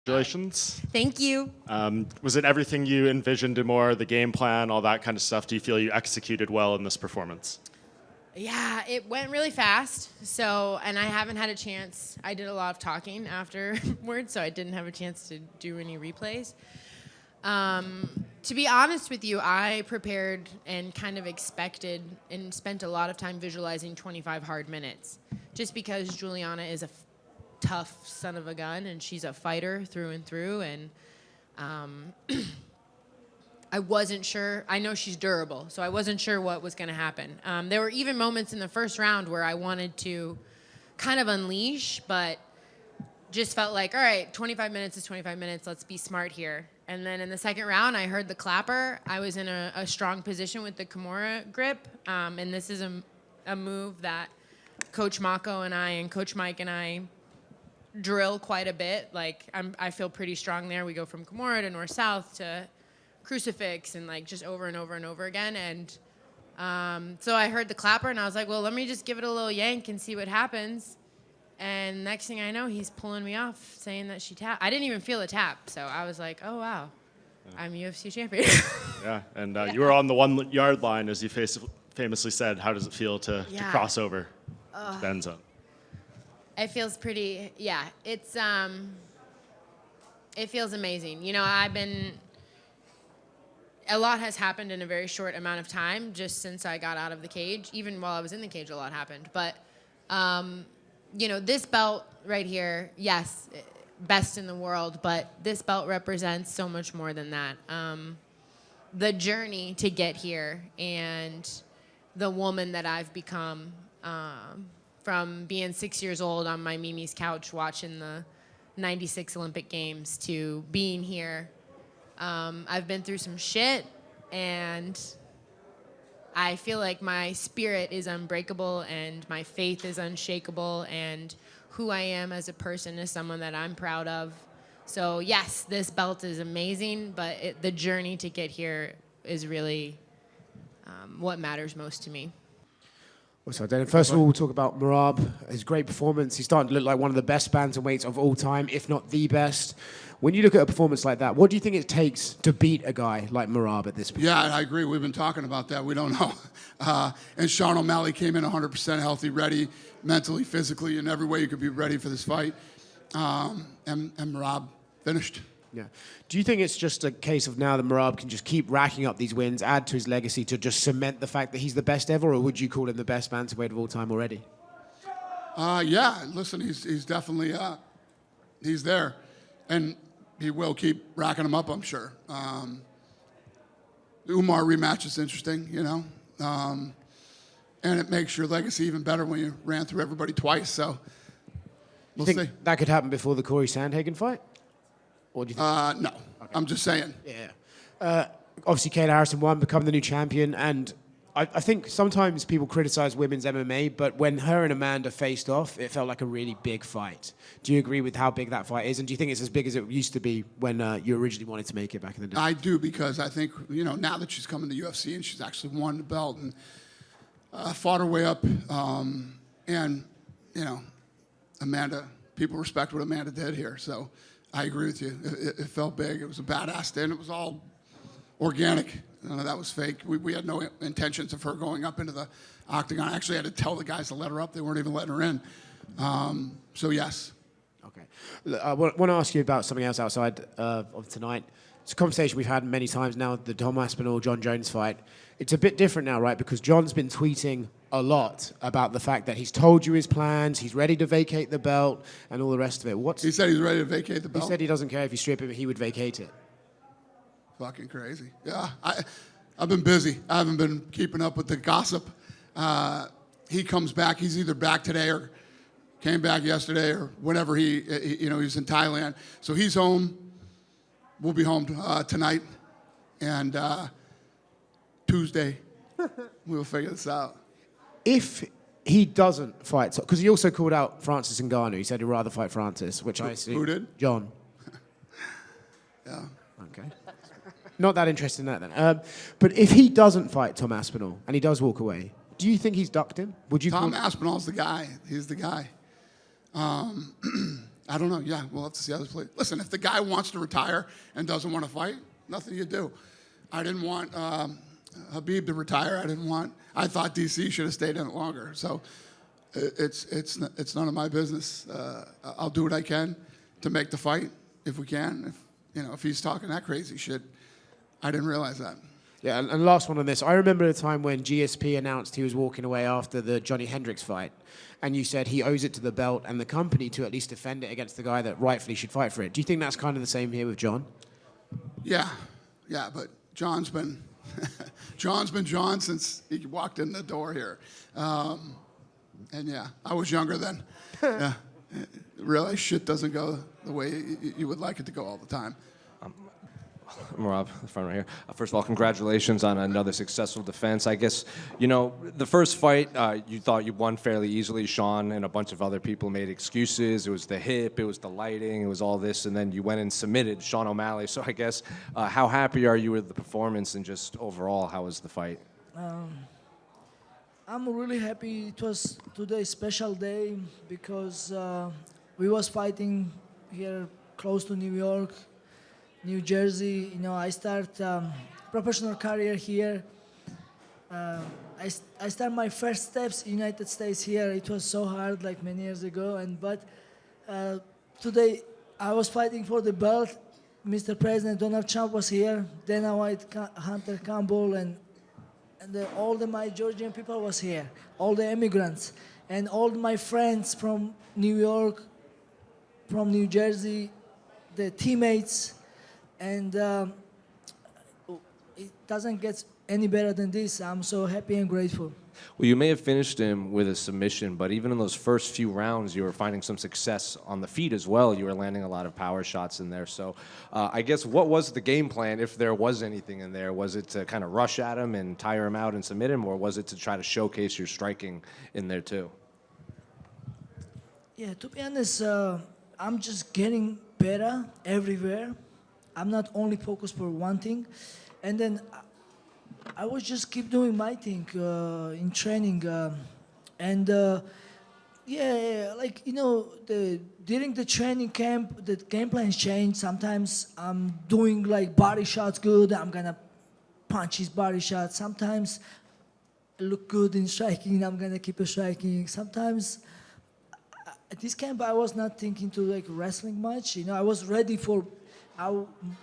Congratulations. Thank you. Was it everything you envisioned and more, the game plan, all that kind of stuff? Do you feel you executed well in this performance? Yeah, it went really fast. And I haven't had a chance. I did a lot of talking afterwards, so I didn't have a chance to do any replays. To be honest with you, I prepared and kind of expected and spent a lot of time visualizing 25 hard minutes, just because Juliana is a tough son of a gun, and she's a fighter through and through, and I wasn't sure. I know she's durable, so I wasn't sure what was going to happen. There were even moments in the first round where I wanted to kind of unleash, but just felt like, all right, 25 minutes is 25 minutes. Let's be smart here. And then in the second round, I heard the clapper. I was in a strong position with the Kimura grip, and this is a move that Coach Mako and I and Coach Mike and I drill quite a bit. Like I feel pretty strong there. We go from Kimura to north-south to crucifix and like just over and over and over again. And so I heard the clapper and I was like, well, let me just give it a little yank and see what happens. And next thing I know, he's pulling me off saying that she tapped. I didn't even feel a tap. So I was like, oh, wow, I'm UFC champion. Yeah, and you were on the 1 yard line, as you famously said. How does it feel to cross over to the end zone? It feels pretty, it feels amazing. You know, a lot has happened in a very short amount of time just since I got out of the cage. Even while I was in the cage, a lot happened. But, you know, this belt right here, yes, best in the world, but this belt represents so much more than that. The journey to get here and the woman that I've become, from being 6 years old on my Mimi's couch watching the 96 Olympic Games to being here. I've been through some shit, and I feel like my spirit is unbreakable and my faith is unshakable, and who I am as a person is someone that I'm proud of. So yes, this belt is amazing, but the journey to get here is really what matters most to me. So then, first of all, we'll talk about Merab, his great performance. He's starting to look like one of the best bantamweights of all time, if not the best. When you look at a performance like that, what do you think it takes to beat a guy like Merab at this point? Yeah, I agree. We've been talking about that. We don't know. And Sean O'Malley came in 100% healthy, ready, mentally, physically, in every way you could be ready for this fight. And Merab finished. Yeah. Do you think it's just a case of now that Merab can just keep racking up these wins, add to his legacy to just cement the fact that he's the best ever, or would you call him the best bantamweight of all time already? Yeah, listen, he's definitely, he's there. And he will keep racking them up, I'm sure. The Umar rematch is interesting, you know. And it makes your legacy even better when you ran through everybody twice, so we'll see. That could happen before the Corey Sandhagen fight? Or do you think? No, okay. I'm just saying. Yeah. Obviously, Kayla Harrison won, become the new champion, and I think sometimes people criticize women's MMA, but when her and Amanda faced off, it felt like a really big fight. Do you agree with how big that fight is, and do you think it's as big as it used to be when you originally wanted to make it back in the day? I do, because I think, you know, now that she's coming to UFC and she's actually won the belt and fought her way up, and, you know, Amanda, people respect what Amanda did here, so I agree with you. It felt big. It was a badass stand. It was all organic. None of that was fake. We had no intentions of her going up into the octagon. I actually had to tell the guys to let her up. They weren't even letting her in. So, yes. Okay. I want to ask you about something else outside of tonight. It's a conversation we've had many times now, the Tom Aspinall-John Jones fight. It's a bit different now, right? Because John's been tweeting a lot about the fact that he's told you his plans, he's ready to vacate the belt, and all the rest of it. He said he's ready to vacate the belt? He said he doesn't care if you strip him, he would vacate it. Fucking crazy. Yeah, I've been busy. I haven't been keeping up with the gossip. He comes back. He's either back today or came back yesterday or whenever he's in Thailand. So he's home. We'll be home tonight. And Tuesday, we'll figure this out. If he doesn't fight, because he also called out Francis Ngannou. He said he'd rather fight Francis, which I assume... Who did? John. Yeah. Okay. Not that interested in that then. But if he doesn't fight Tom Aspinall and he does walk away, do you think he's ducked him? Would you? Tom Aspinall's the guy. He's the guy. I don't know. Yeah, we'll have to see how this plays. Listen, if the guy wants to retire and doesn't want to fight, nothing you do. I didn't want Habib to retire. I thought DC should have stayed in it longer. So it's none of my business. I'll do what I can to make the fight if we can. If he's talking that crazy shit, I didn't realize that. Yeah, and last one on this. I remember the time when GSP announced he was walking away after the Johnny Hendricks fight, and you said he owes it to the belt and the company to at least defend it against the guy that rightfully should fight for it. Do you think that's kind of the same here with John? Yeah, but John's been John since he walked in the door here. And yeah, I was younger then. Yeah, really, shit doesn't go the way you would like it to go all the time. Merab, the front right here. First of all, congratulations on another successful defense. I guess, the first fight, you thought you won fairly easily. Sean and a bunch of other people made excuses. It was the hip, it was the lighting, it was all this, and then you went and submitted Sean O'Malley. So I guess, how happy are you with the performance and just overall, how was the fight? I'm really happy. It was today a special day because we was fighting here close to New York, New Jersey. I start professional career here. I start my first steps in United States here. It was so hard, like many years ago. But today I was fighting for the belt. Mr. President Donald Trump was here. Dana White, Hunter Campbell, and all my Georgian people was here. All the immigrants and all my friends from New York, from New Jersey, the teammates. And it doesn't get any better than this. I'm so happy and grateful. Well, you may have finished him with a submission, but even in those first few rounds, you were finding some success on the feet as well. You were landing a lot of power shots in there. So I guess what was the game plan, if there was anything in there? Was it to kind of rush at him and tire him out and submit him, or was it to try to showcase your striking in there too? Yeah, to be honest, I'm just getting better everywhere. I'm not only focused for one thing. And then I was just keep doing my thing in training. During the training camp, the game plans change. Sometimes I'm doing like body shots good. I'm going to punch his body shots. Sometimes I look good in striking. I'm going to keep striking. Sometimes at this camp, I was not thinking to like wrestling much. I was ready for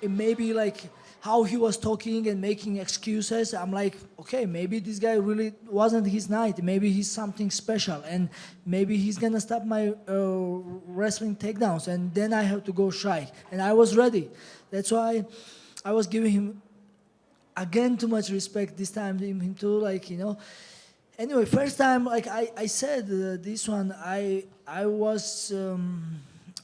maybe like how he was talking and making excuses. I'm like, okay, maybe this guy really wasn't his night. Maybe he's something special, and maybe he's gonna stop my wrestling takedowns, and then I have to go strike. And I was ready. That's why I was giving him again too much respect this time. Him too, Anyway, first time, like I said, this one I was.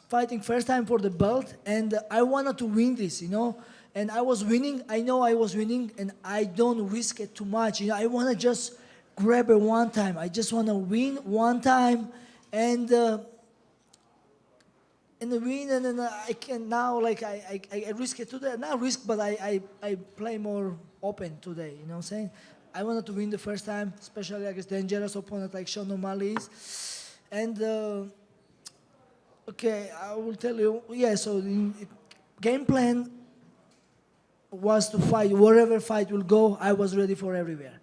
Fighting first time for the belt, and I wanted to win this, and I was winning. I know I was winning, and I don't risk it too much. I want to just grab it one time. I just want to win one time, and win, and then I can now I risk it today. Not risk, but I play more open today. You know what I'm saying? I wanted to win the first time, especially against dangerous opponent like Sean O'Malley is, and. Okay, I will tell you. Yeah, so the game plan was to fight. Wherever fight will go, I was ready for everywhere.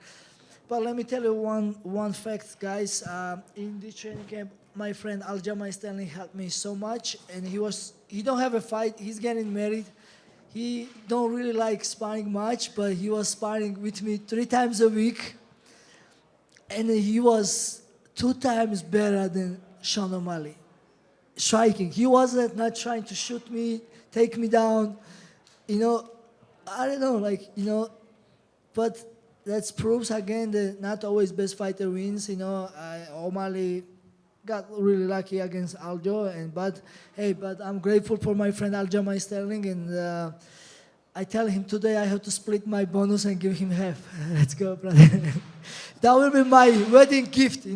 But let me tell you one fact, guys. In this training camp, my friend Aljamain Stanley helped me so much, and he don't have a fight. He's getting married. He don't really like sparring much, but he was sparring with me 3 times a week, and he was 2 times better than Sean O'Malley. Striking. He wasn't not trying to shoot me, take me down. I don't know, but that proves again that not always best fighter wins. O'Malley got really lucky against Aljo, but I'm grateful for my friend Aljamain Sterling, and I tell him today I have to split my bonus and give him half. Let's go, brother. That will be my wedding gift,